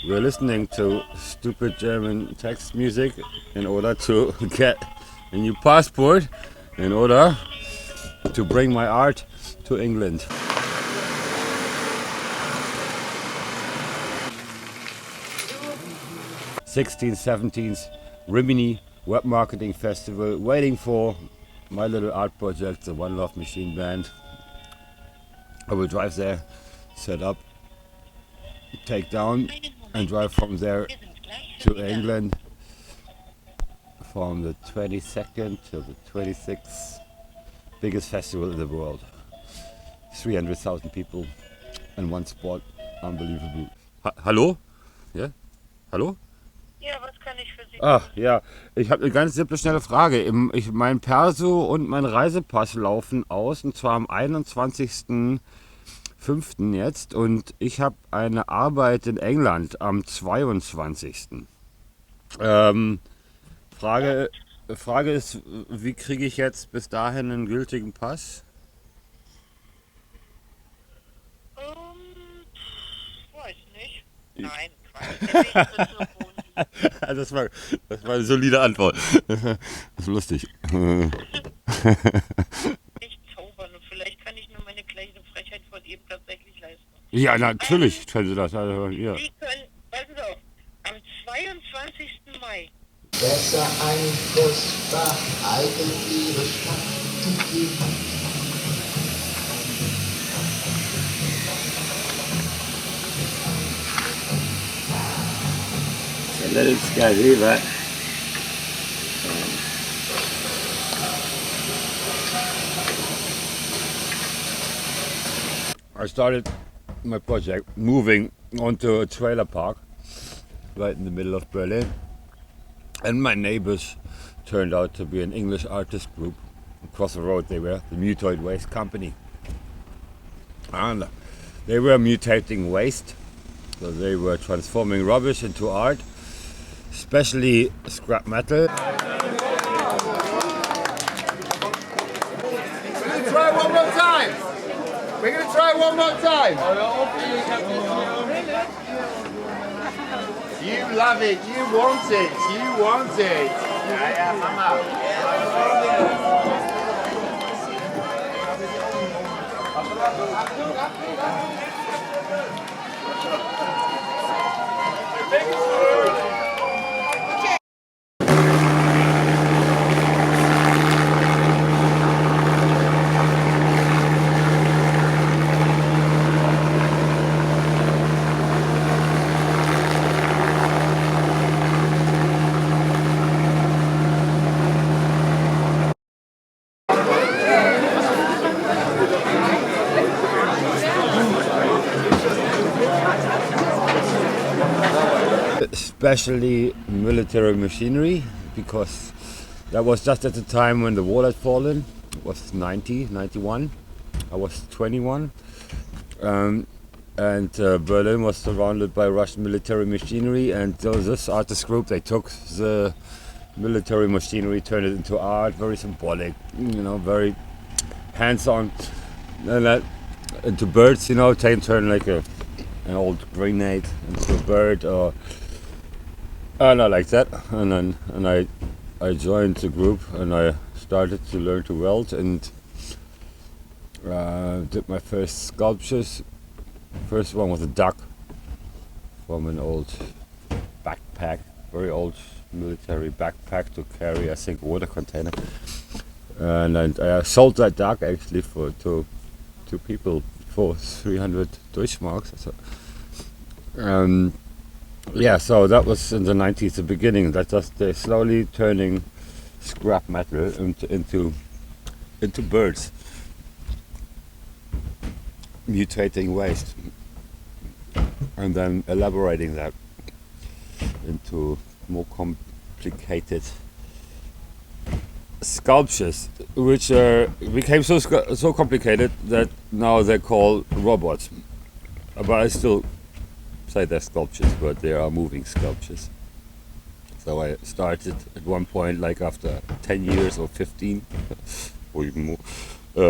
We're listening to stupid German text music in order to get a new passport, in order to bring my art to England. 16th, 17th Rimini Web Marketing Festival, waiting for my little art project, the One Love Machine Band. I will drive there, set up, take down, and drive from there to England from the 22nd to the 26th. Biggest festival in the world. 300,000 people in one spot. Unbelievable. Hallo? Ja? Hallo? Ja, was kann ich für Sie Ach tun? ja, ich habe eine ganz simple, schnelle Frage. Mein Perso und mein Reisepass laufen aus, und zwar am 21.05. jetzt. Und ich habe eine Arbeit in England am 22. Ähm, Ja, Frage, Frage ist, wie kriege ich jetzt bis dahin einen gültigen Pass? weiß nicht. Nein, Quatsch. Der Weg wird so wohnen. das, war, das war eine solide Antwort. Das ist lustig. Nicht zaubern. Und vielleicht kann ich nur meine kleine Frechheit von eben tatsächlich leisten. Ja, Ähm, natürlich können Sie das. Also, ja. Sie können, passen Sie auf, am 22. Mai. Besser ein Kussbach, eigen ihre Stadt zu geben. A little scary, but I started my project moving onto a trailer park right in the middle of Berlin, and my neighbors turned out to be an English artist group. Across the road they were the Mutoid Waste Company, and they were mutating waste, so they were transforming rubbish into art, especially scrap metal. Try one more time. We're going to try one more time. You love it. You want it. You want it. Ja, ja, Mama. Especially military machinery, because that was just at the time when the wall had fallen. It was 91. I was 21. And Berlin was surrounded by Russian military machinery, and so this artist group, they took the military machinery, turned it into art, very symbolic, very hands-on, and that into birds, turn like an old grenade into a bird, or not like that. And I joined the group, and I started to learn to weld, and did my first sculptures. First one was a duck from an old backpack, very old military backpack to carry, I think, a water container. And I sold that duck actually to people for 300 Deutschmarks. So, so that was in the 90s, the beginning. That just they're slowly turning scrap metal into birds, mutating waste, and then elaborating that into more complicated sculptures, which became so complicated that now they're called robots. But I still say they're sculptures, but they are moving sculptures. So I started at one point, like after 10 years or 15, or even more,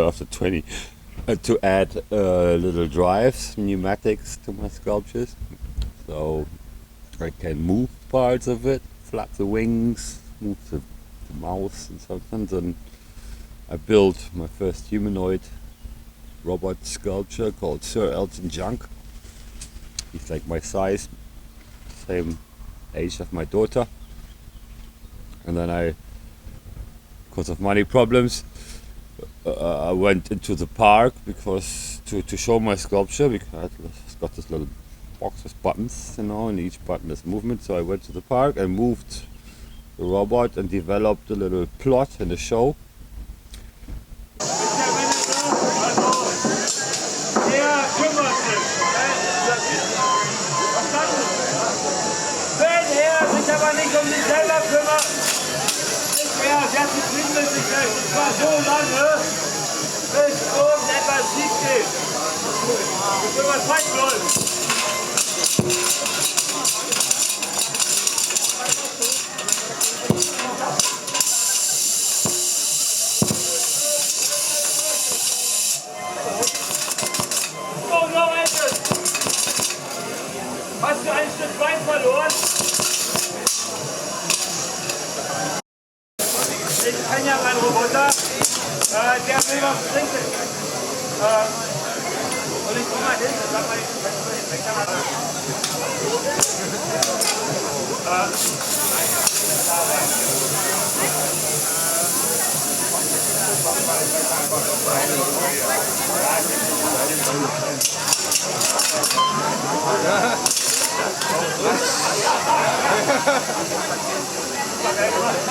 after 20, to add little drives, pneumatics to my sculptures. So I can move parts of it, flap the wings, move the mouth and something. And I built my first humanoid robot sculpture called Sir Elton Junk. He's like my size, same age of my daughter. And then because of money problems, I went into the park because to show my sculpture, because it's got this little box with buttons, and each button is movement. So I went to the park and moved the robot and developed a little plot in the show. Sehr zufrieden mit sich selbst. Und zwar so lange, bis irgendetwas schief geht. Bis irgendwas falsch läuft. Oh no, Elton! Hast du ein Stück Wein verloren? Ich kenne ja meinen Roboter, der will was trinken. Und ich komm mal hin und sag mal, ich kann mal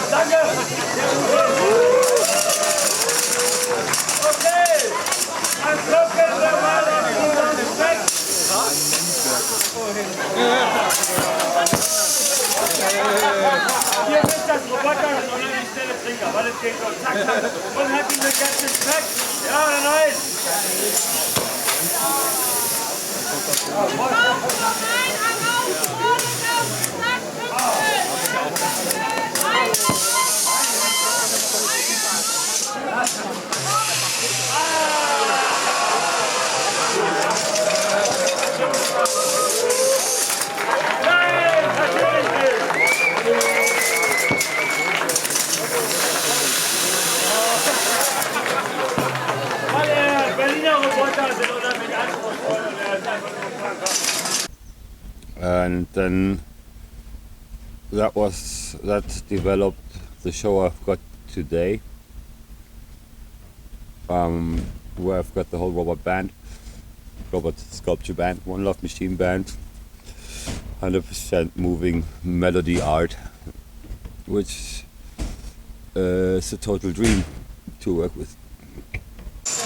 Danke! Okay! Dann gucken wir mal auf unseren Speck! Hier ist das Roboter und dann die Stelle Trinker, weil es geht so zack, zack. Und hat ihn mit ganzen Speck? Ja oder nein? And then that developed the show I've got today, where I've got the whole robot sculpture band, One Love Machine band, 100% moving melody art, which is a total dream to work with.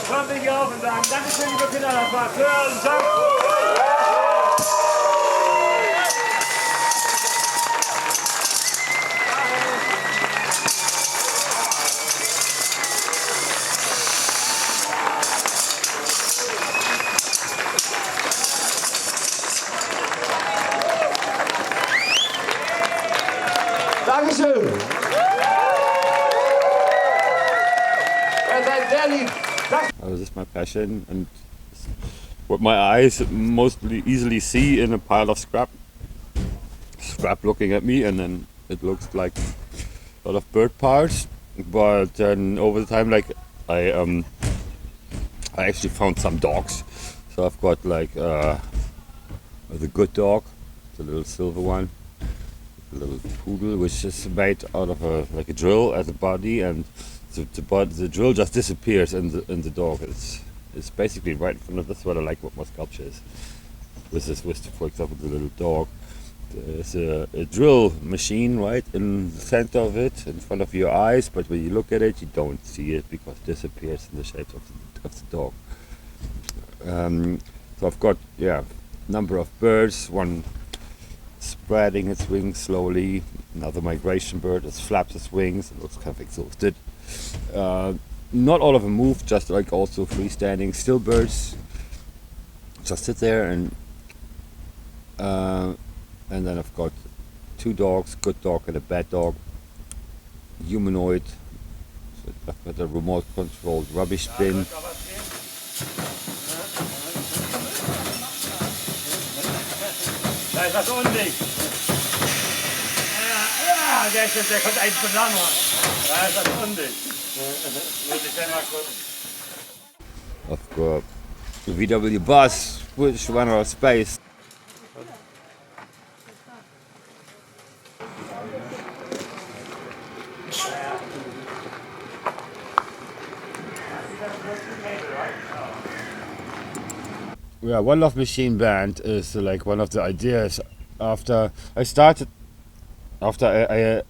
Komm mich hier auf und sagen, Dankeschön, liebe Kinder, das war Sir Elton Junk. Dankeschön. Seid sehr lieb. This is my passion and what my eyes mostly easily see in a pile of scrap looking at me, and then it looks like a lot of bird parts. But then over the time, like I actually found some dogs. So I've got like the good dog, the little silver one, a little poodle, which is made out of a drill as a body, and the drill just disappears in the dog. It's basically right in front of. That's what I like what my sculpture is. With for example the little dog. There's a drill machine right in the center of it, in front of your eyes, but when you look at it, you don't see it because it disappears in the shape of the dog. So I've got number of birds, one spreading its wings slowly, another migration bird that flaps its wings and looks kind of exhausted. Not all of them move, just like also freestanding still birds just sit there, and then I've got two dogs, good dog and a bad dog, humanoid. So I've got a remote controlled rubbish bin. Da ist was undicht. Ja, der kommt eigentlich von lang. Ja, ist das undicht. Muss ich dann mal gucken. Of course, the VW bus, which ran out of space. Yeah, One Love Machine Band is like one of the ideas after I started, after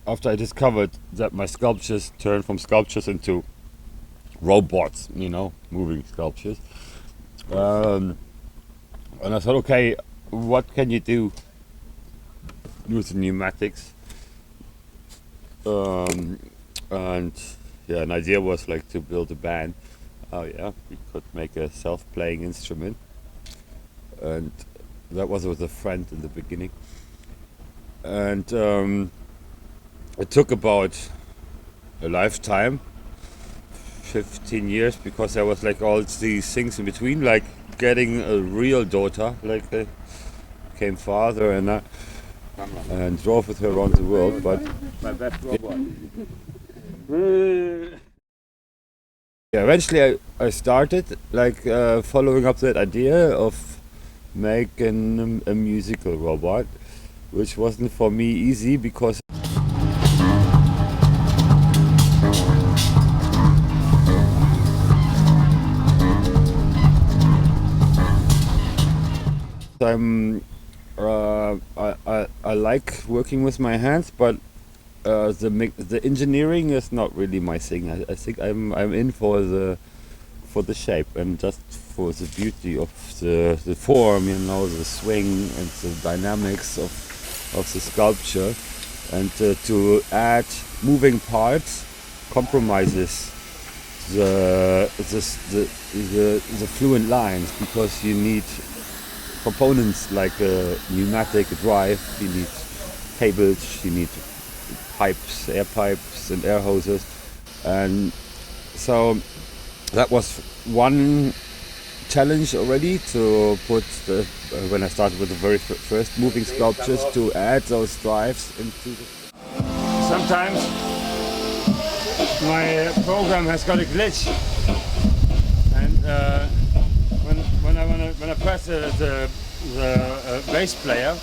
after I discovered that my sculptures turn from sculptures into robots, moving sculptures. And I thought, okay, what can you do with pneumatics? And yeah, an idea was like to build a band. Oh yeah, we could make a self-playing instrument, and that was with a friend in the beginning. And it took about a lifetime, 15 years, because there was like all these things in between, like getting a real daughter, like I became father and drove with her around the world. But My best robot. yeah, eventually I started like following up that idea of making a musical robot, which wasn't for me easy because I like working with my hands, but the engineering is not really my thing. I think I'm in for the shape and just for the beauty of the form, the swing and the dynamics of the sculpture, and to add moving parts compromises the fluent lines, because you need components like a pneumatic drive, you need cables, you need pipes, air pipes and air hoses. And so that was one challenge already, to put when I started with the very first moving sculptures, to add those drives into the... Sometimes my program has got a glitch, and when I press the bass player,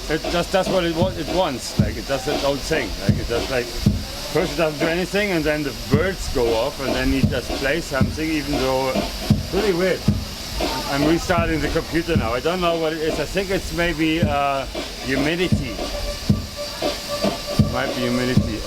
it just does what it wants. Like it does its own thing. Like it does, like first it doesn't do anything, and then the birds go off, and then he just plays something, even though it's really weird. I'm restarting the computer now. I don't know what it is. I think it's maybe humidity. Might be humidity.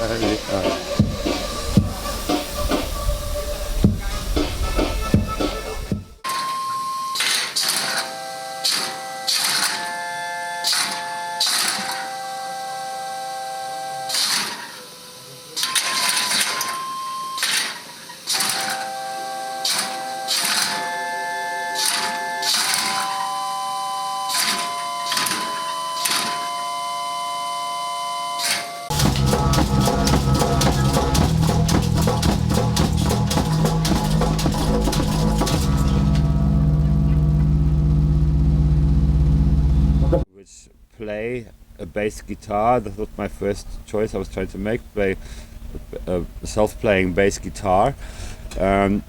which play a bass guitar. That was my first choice. I was trying to play a self-playing bass guitar. They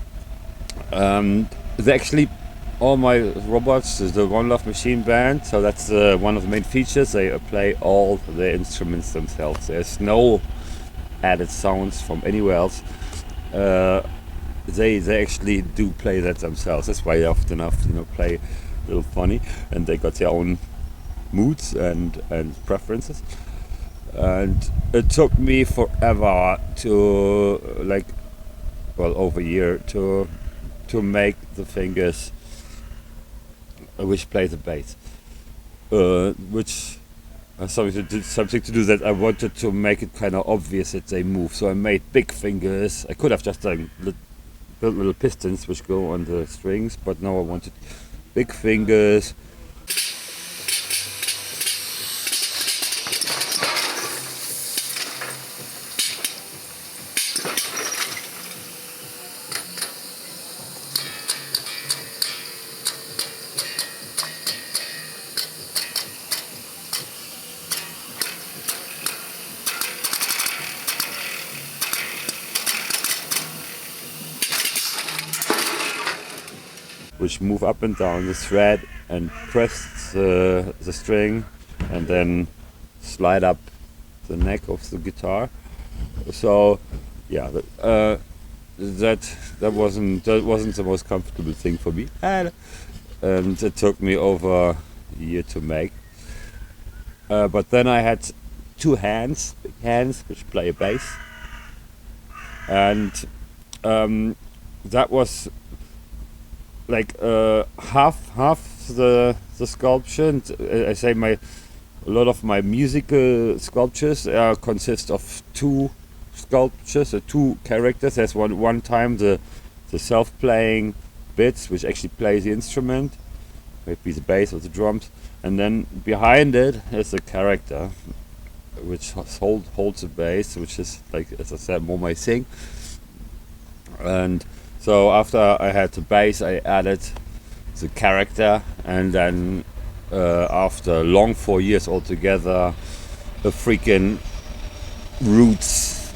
actually, all my robots is the One Love Machine Band, so that's one of the main features. They play all the instruments themselves. There's no added sounds from anywhere else. They actually do play that themselves. That's why they often have to play a little funny, and they got their own moods and preferences. And it took me forever to over a year to make the fingers which play the bass, which has something to do that I wanted to make it kind of obvious that they move. So I made big fingers. I could have just built little pistons which go on the strings, but no, I wanted big fingers. which move up and down the thread and press the string and then slide up the neck of the guitar. So yeah, that wasn't the most comfortable thing for me, and it took me over a year to make. But then I had two big hands, which play a bass, and that was like half the sculpture. And, I say a lot of my musical sculptures consist of two sculptures, two characters. There's one time the self-playing bits, which actually plays the instrument, maybe the bass or the drums, and then behind it is a character which holds the bass, which is, like as I said, more my thing. And so after I had the bass, I added the character, and then after a long 4 years altogether, a freaking roots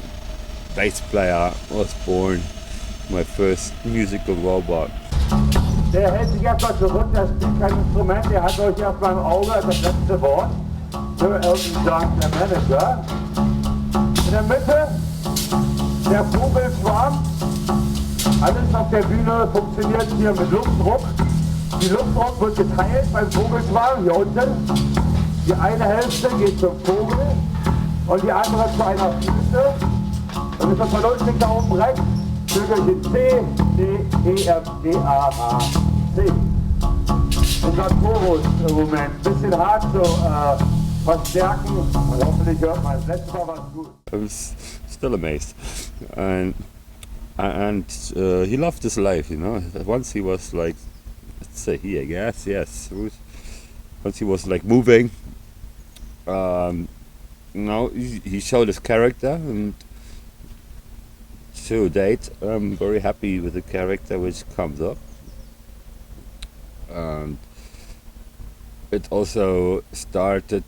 bass player was born, my first musical robot. Der hält sich erstmal zurück, der spielt kein Instrument, der hat euch erstmal im Auge das letzte Wort. Sir Elton Junk, der Manager. In der Mitte der Vogelschwarm. Alles auf der Bühne funktioniert hier mit Luftdruck. Die Luftdruck wird geteilt beim Vogelschwarm hier unten. Die eine Hälfte geht zum Vogel und die andere zu einer Flöte. Und ist das von unten da oben rechts. Vögelchen C, D, E, F, D, A, H, C. Unser Chorus im Moment. Bisschen hart zu verstärken. Und hoffentlich hört man es. Letztes Mal war es gut. I was still amazed, and he loved his life, you know. Once he was like, let's say here, yes. Once he was like moving, he showed his character, and to date, I'm very happy with the character which comes up. And it also started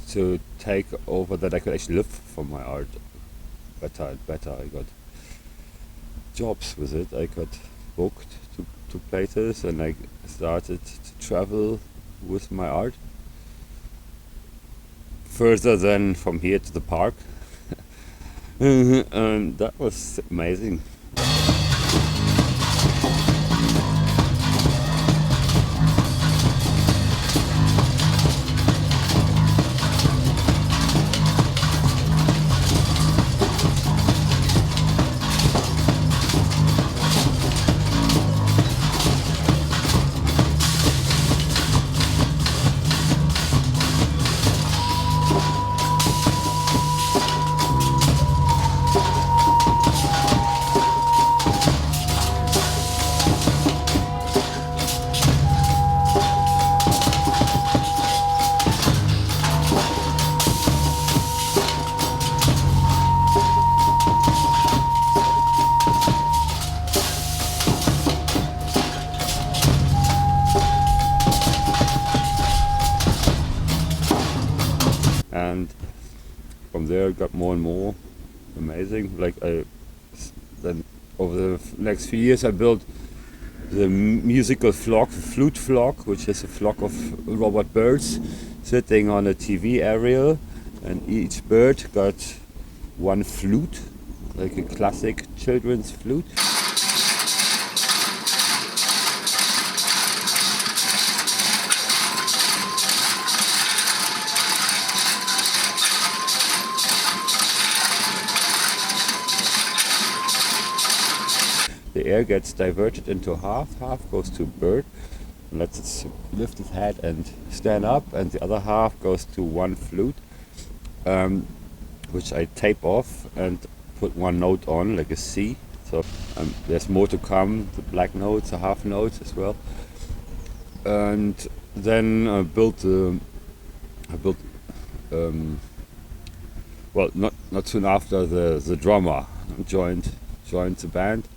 to take over that I could actually live from my art better and better. I got jobs with it. I got booked to places, and I started to travel with my art further than from here to the park. And that was amazing. And from there it got more and more amazing. Then over the next few years I built the musical flock, the flute flock, which is a flock of robot birds sitting on a TV aerial, and each bird got one flute, like a classic children's flute. The air gets diverted into half goes to bird, and lets it lift its head and stand up, and the other half goes to one flute, which I tape off and put one note on, like a C. So there's more to come, the black notes, the half notes as well. And then I built well, not soon after, the drummer joined the band.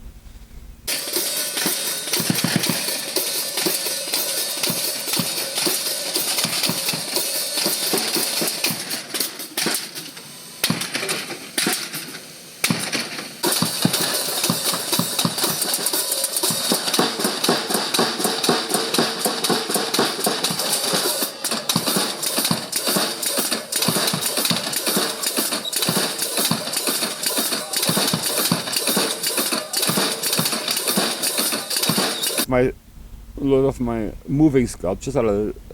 lot of my moving sculptures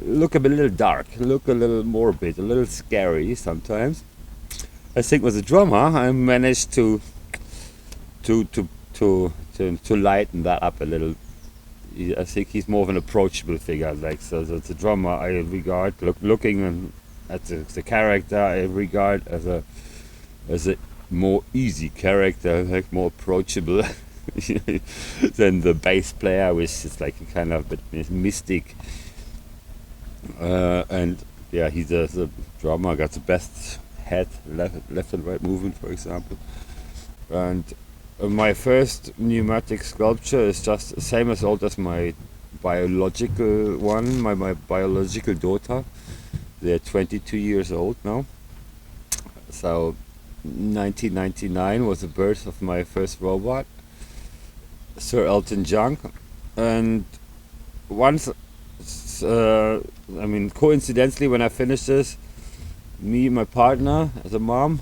look a little dark, look a little morbid, a little scary sometimes. I think with a drummer I managed to lighten that up a little. I think he's more of an approachable figure. Like so the drummer I regard looking at the character I regard as a more easy character, like more approachable than the bass player, which is like a kind of a bit mystic. And yeah, the drummer got the best head, left and right movement, for example. And my first pneumatic sculpture is just the same as old as my biological one, my biological daughter. They're 22 years old now. So 1999 was the birth of my first robot, Sir Elton Junk. And once, coincidentally, when I finished this, me and my partner, the mom,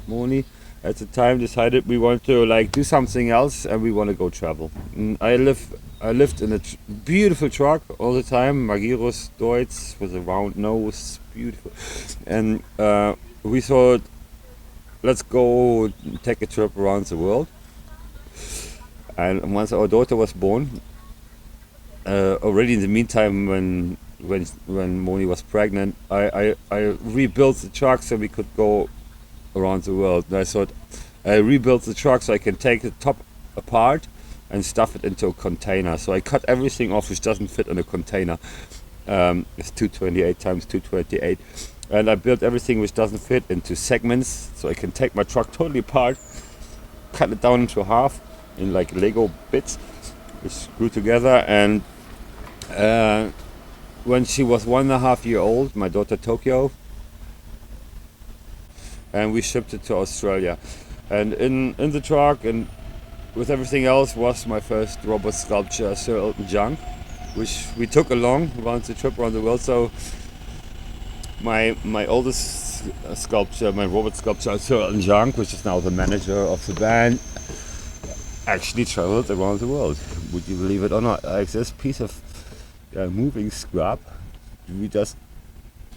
Moni, at the time decided we want to do something else and we want to go travel. And I lived in a beautiful truck all the time, Magirus Deutz with a round nose, beautiful. And we thought, let's go take a trip around the world. And once our daughter was born, already in the meantime, when Moni was pregnant, I rebuilt the truck so we could go around the world. And I thought I rebuilt the truck so I can take the top apart and stuff it into a container. So I cut everything off which doesn't fit in a container. It's 228 times 228. And I built everything which doesn't fit into segments, so I can take my truck totally apart, cut it down into half in like Lego bits, which screw together. And when she was 1.5 years old, my daughter Tokyo, and we shipped it to Australia. And in the truck and with everything else was my first robot sculpture, Sir Elton Junk, which we took along around the trip around the world. So my oldest sculpture, my robot sculpture, Sir Elton Junk, which is now the manager of the band, actually traveled around the world. Would you believe it or not? Like this piece of moving scrap, we just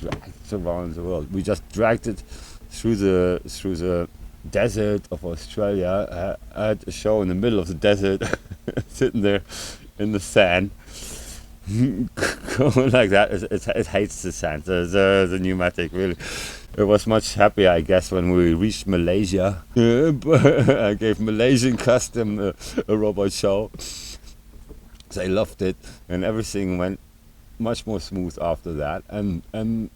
dragged around the world. We just dragged it through the desert of Australia. I had a show in the middle of the desert, sitting there in the sand, going like that. It hates the sand, the pneumatic, really. It was much happier, I guess, when we reached Malaysia. I gave Malaysian custom a robot show. They loved it, and everything went much more smooth after that. And then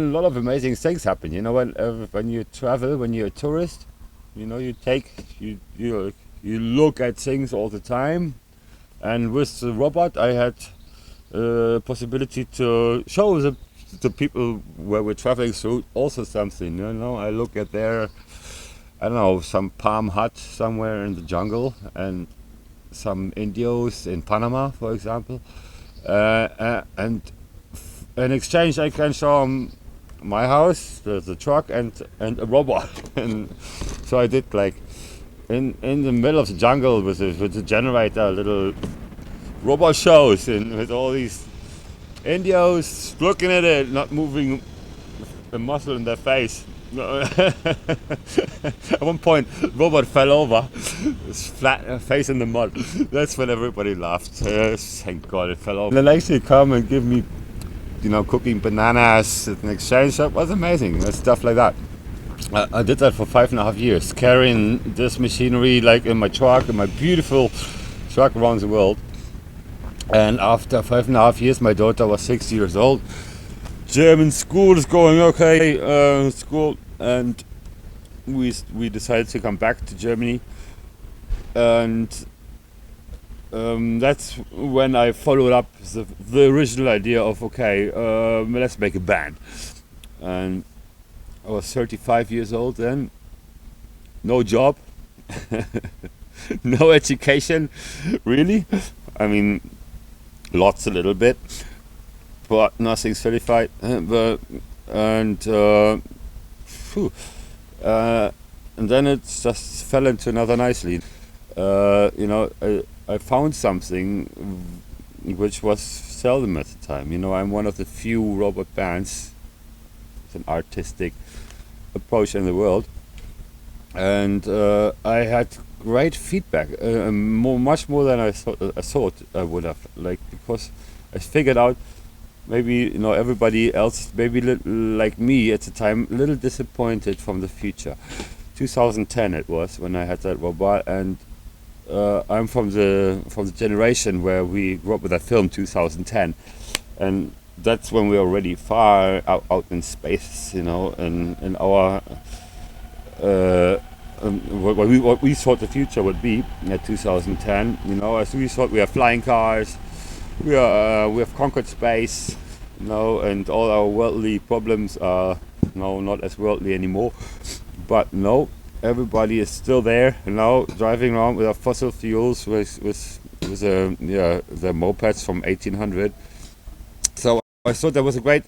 a lot of amazing things happen. You know, when you travel, when you're a tourist, you know, you look at things all the time. And with the robot, I had possibility to show the people where we're traveling through also something. You know, I look at some palm hut somewhere in the jungle, and some indios in Panama, for example, and in exchange I can show them my house, the truck, and a robot. And so I did, like, in the middle of the jungle with the generator, little robot shows, and with all these indios looking at it, not moving a muscle in their face. At one point, robot fell over, his flat face in the mud. That's when everybody laughed. Thank God it fell over. They actually come and give me, cooking bananas in exchange. That was amazing. Stuff like that. I did that for 5.5 years, carrying this machinery like in my truck, in my beautiful truck around the world. And after 5.5 years, my daughter was 6 years old. German school is going okay, and we decided to come back to Germany, and that's when I followed up the original idea of let's make a band. And I was 35 years old then, no job, no education, really. I mean, lots a little bit, but nothing certified. And then it just fell into another nicely. I found something which was seldom at the time. You know, I'm one of the few robot bands with an artistic approach in the world, and I had great feedback, much more than I thought I would have. Like, because I figured out maybe, you know, everybody else, maybe like me at the time, a little disappointed from the future. 2010 it was when I had that robot, and I'm from the generation where we grew up with that film 2010, and that's when we were already far out in space, you know, and in our what we thought the future would be at 2010. You know, as we thought we have flying cars, we have conquered space, you know, and all our worldly problems are not as worldly anymore. But no, everybody is still there, you know, driving around with our fossil fuels, with the mopeds from 1800. So I thought there was a great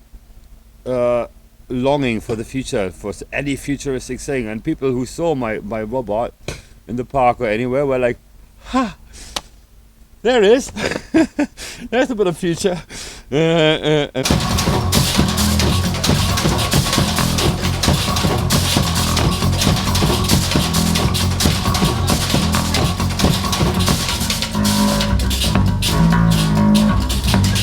longing for the future, for any futuristic thing, and people who saw my robot in the park or anywhere were like, "Ha! There it is. There's a bit of future."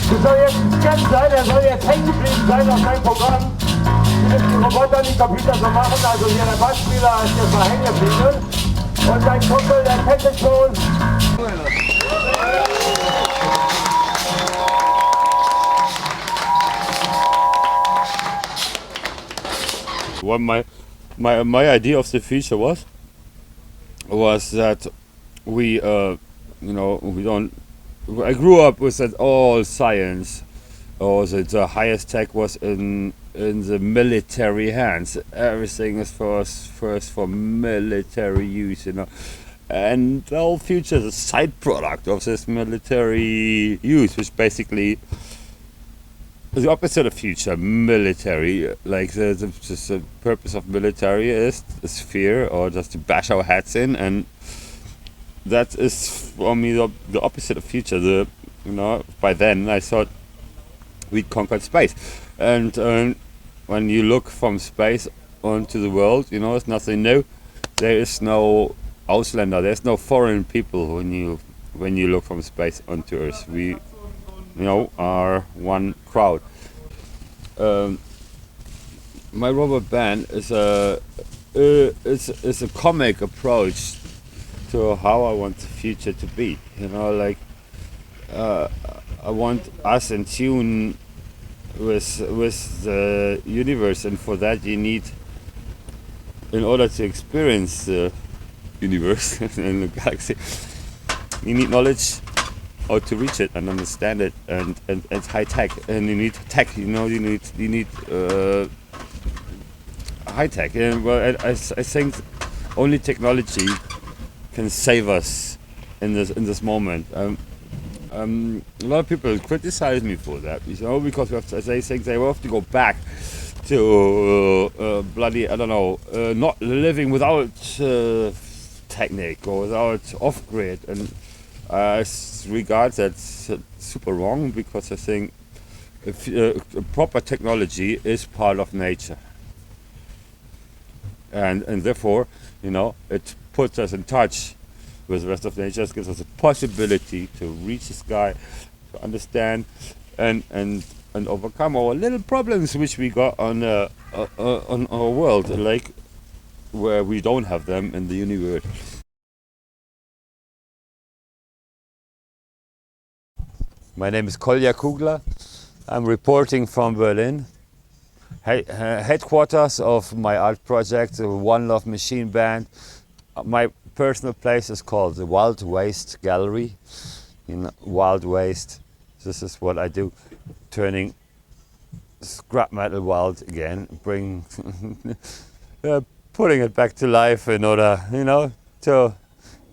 Das soll jetzt ein Scan sein, er soll jetzt hängen geblieben sein auf seinem Programm. Die Roboter, die Computer so machen, also hier der Bassspieler ist jetzt mal hängen geblieben. Und sein Kumpel, der kennt es schon. What my idea of the future was that we we don't. I grew up with that all science, or that the highest tech was in the military hands. Everything is first for military use, you know, and the whole future is a side product of this military use, which basically is the opposite of future. Military, like the purpose of military is fear, or just to bash our heads in, and that is for me the opposite of future. By then I thought we'd conquered space, and when you look from space onto the world, you know, it's nothing new. There is no Ausländer, there's no foreign people when you look from space onto Earth. We, you know, are one crowd. My robot band is a comic approach to how I want the future to be. You know, like I want us in tune with the universe, and for that you need, in order to experience the universe and the galaxy, you need knowledge how to reach it and understand it, and it's high tech, and you need tech. You know, you need high tech. And well, I think only technology can save us in this moment. A lot of people criticize me for that, you know, because they think they will have to go back to bloody, I don't know, not living without technique or without off-grid, and I regard that super wrong, because I think proper technology is part of nature, and therefore, you know, it puts us in touch with the rest of nature. It gives us a possibility to reach the sky, to understand and overcome our little problems which we got on our world, like where we don't have them in the universe. My name is Kolja Kugler. I'm reporting from Berlin, headquarters of my art project, the One Love Machine Band. My personal place is called the Wild Waste Gallery. In Wild Waste, this is what I do, turning scrap metal wild again, putting it back to life in order, you know, to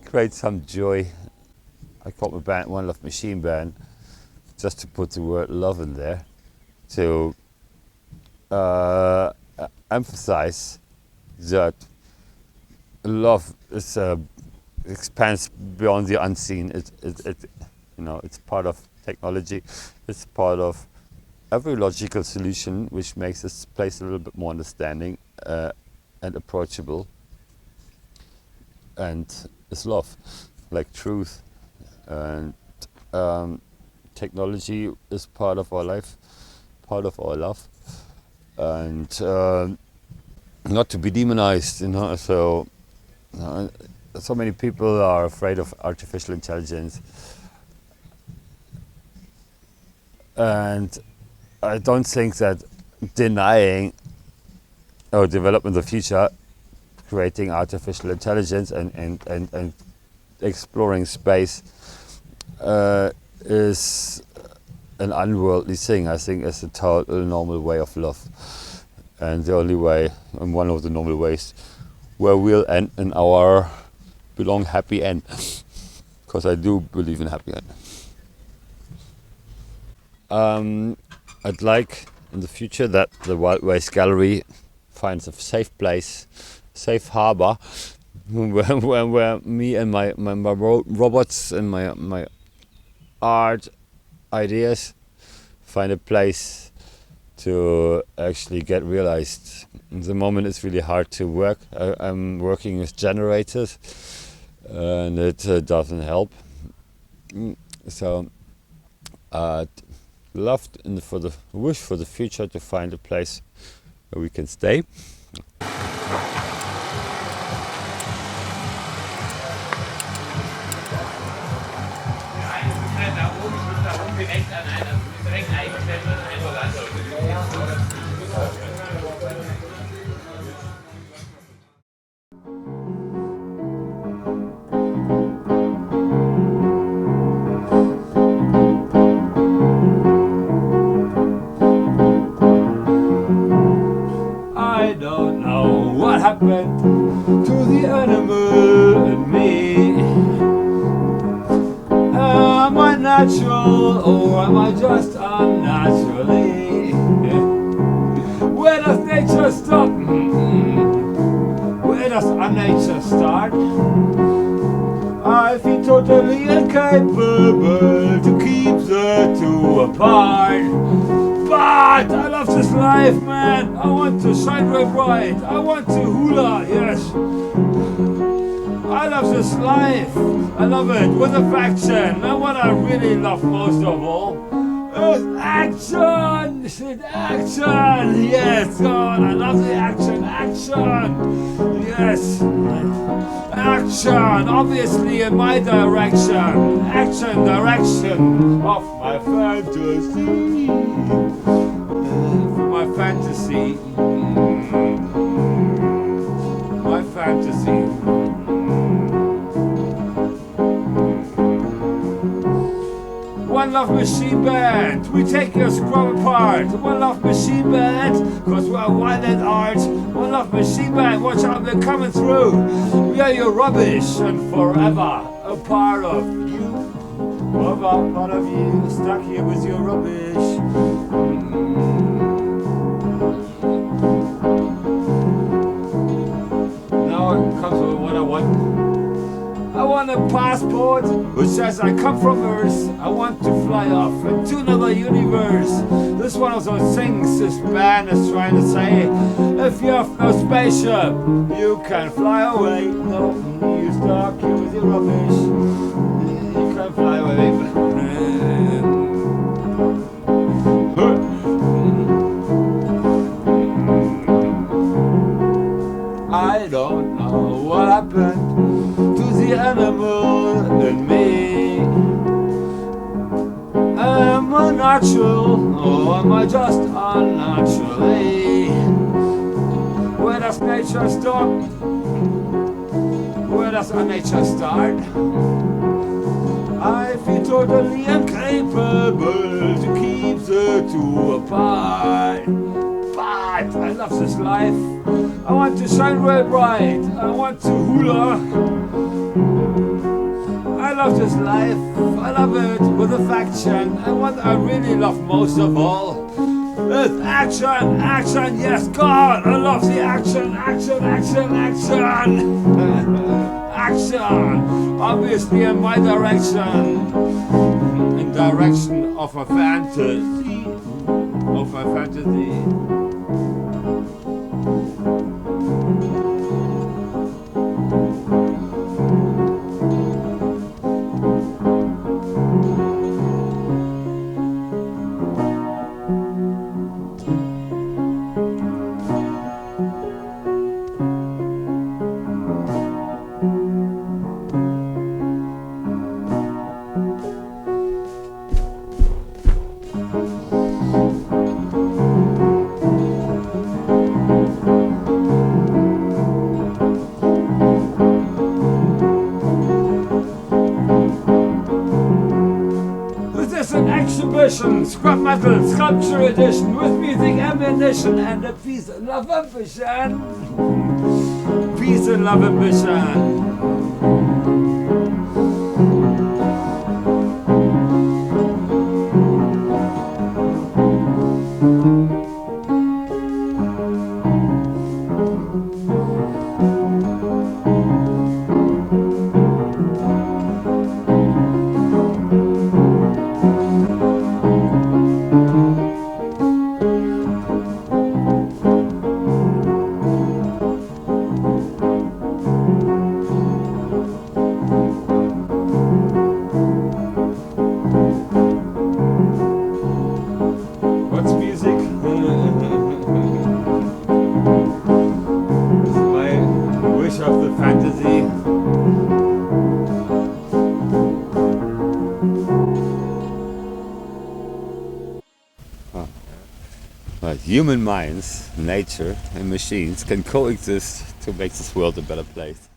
create some joy. I called my band One Love Machine Band, just to put the word love in there, to emphasize that love is expands beyond the unseen. It's part of technology. It's part of every logical solution, which makes this place a little bit more understanding and approachable. And it's love, like truth, and technology is part of our life, part of our love, and not to be demonized. So many people are afraid of artificial intelligence, and I don't think that denying or development of the future, creating artificial intelligence and exploring space is an unworldly thing. I think it's a total normal way of love, and the only way, and one of the normal ways, where we'll end in our belong happy end, because I do believe in happy end. I'd like in the future that the Wild Waste Gallery finds a safe place, safe harbor, where me and my robots and my art ideas find a place to actually get realized. At the moment it's really hard to work. I'm working with generators and it doesn't help. So I'd love wish for the future to find a place where we can stay. I don't know what happened to the animal in me. Am I natural or am I just unnaturally? Where does nature stop? Where does unnature start? I feel totally incapable to keep the two apart. But I love this life, man. I want to shine real bright. I want to hula, yes. I love this life. I love it with affection. And what I really love most of all is action. Action. Yes, God, I love the action. Action. Yes. Action, obviously in my direction. Action, direction of my fantasy. My fantasy. My fantasy. One Love Machine Band, we take your scrub apart. One Love Machine Band, cause we're wild at art. One Love Machine Band, watch out, they're coming through. We are your rubbish and forever a part of you. Forever part of you, stuck here with your rubbish. Now it comes with what I want. I want a passport which says I come from Earth. I want to fly off into another universe. This one of those things this band is trying to say. If you have no spaceship, you can fly away. No, you stuck here with your rubbish. You can fly away. I don't know what happened to the animal in me. Am I natural or am I just unnaturally? Where does nature stop? Where does nature start? I feel totally incapable to keep the two apart. But I love this life. I want to shine real bright. I want to hula. I love this life. I love it with affection. And what I really love most of all is action, action. Yes, God, I love the action, action, action, action. action, obviously in my direction, in direction of a fantasy, of a fantasy. An exhibition, scrap metal, sculpture edition, with music, ammunition, and a peace and love ambition. Peace and love ambition. What's music? It's my wish of the fantasy. But human minds, nature, and machines can coexist to make this world a better place.